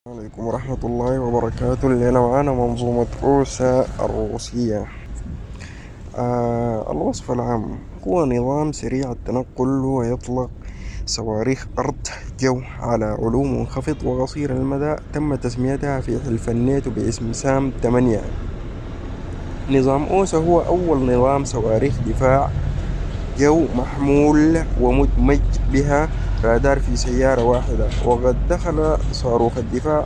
عليكم ورحمة الله وبركاته. الليلة معانا منظومة أوسا الروسية. الوصف العام هو نظام سريع التنقل ويطلق صواريخ أرض جو على علو منخفض وقصير المدى. تم تسميتها في حلف الناتو باسم سام 8. نظام أوسا هو أول نظام صواريخ دفاع جو محمول ومدمج بها رادار في سيارة واحدة، وقد دخل صاروخ الدفاع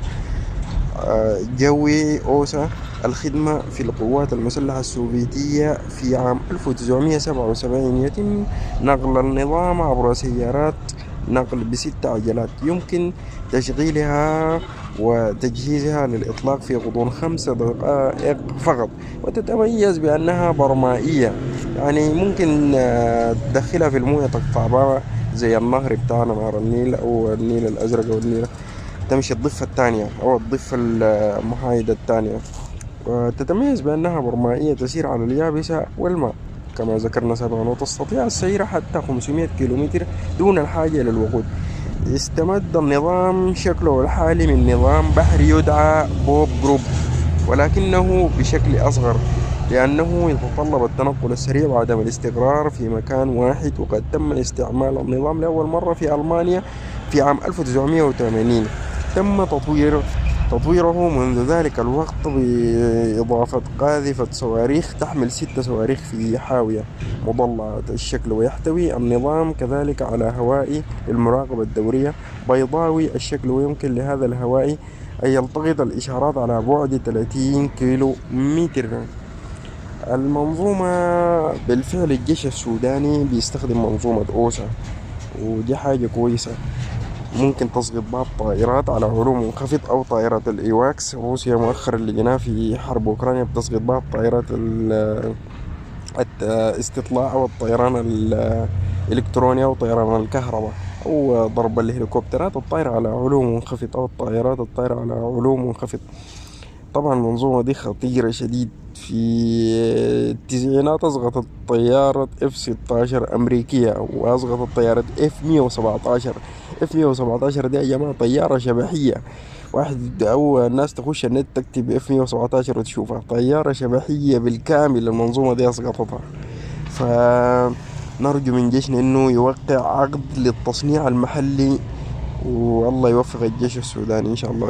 جوي أوسا الخدمة في القوات المسلحة السوفيتية في عام 1977. يتم نقل النظام عبر سيارات نقل بست عجلات يمكن تشغيلها وتجهيزها للإطلاق في غضون 5 دقائق فقط، وتتميز بأنها برمائية، يعني ممكن تدخلها في الموية تقطع بها زي النهر بتاعنا نهر النيل أو النيل الأزرق أو النيل، تمشي الضفة الثانية أو الضفة المحايدة الثانية، وتتميز بأنها برمائية تسير على اليابسة والماء كما ذكرنا سابقا، وتستطيع السير حتى 500 كيلومتر دون الحاجة إلى الوقود. استمد النظام شكله الحالي من نظام بحري يدعى بوب جروب، ولكنه بشكل أصغر لأنه يتطلب التنقل السريع وعدم الاستقرار في مكان واحد. وقد تم استعمال النظام لأول مرة في ألمانيا في عام 1980. تم تطويره منذ ذلك الوقت بإضافة قاذفة صواريخ تحمل 6 صواريخ في حاوية مضلعة الشكل، ويحتوي النظام كذلك على هوائي للمراقبة الدورية بيضاوي الشكل، ويمكن لهذا الهوائي أن يلتقط الإشارات على بعد 30 كيلو متر. المنظومة بالفعل الجيش السوداني بيستخدم منظومة أوسا، ودي حاجة كويسة. ممكن تسقط بعض الطائرات على علو منخفض أو طائرات الإيواكس. روسيا مؤخرا لقيناها في حرب أوكرانيا بتسقط بعض طائرات الاستطلاع أو الطيران الإلكتروني أو طيران الكهرباء، أو ضرب الهليكوبترات الطائرة على علو منخفض أو الطائرات الطائرة على علو منخفض. طبعا المنظومة دي خطيرة شديد. في التسعينات أسقطت طيارة F-16 أمريكية، وأسقطت طيارة F-117. F-117 دي يا جماعة طيارة شبحية. واحد أو الناس تخش النت تكتب F-117 وتشوفها طيارة شبحية بالكامل. المنظومة دي أسقطتها. فنرجو من جيشنا إنه يوقع عقد للتصنيع المحلي، والله يوفق الجيش السوداني إن شاء الله.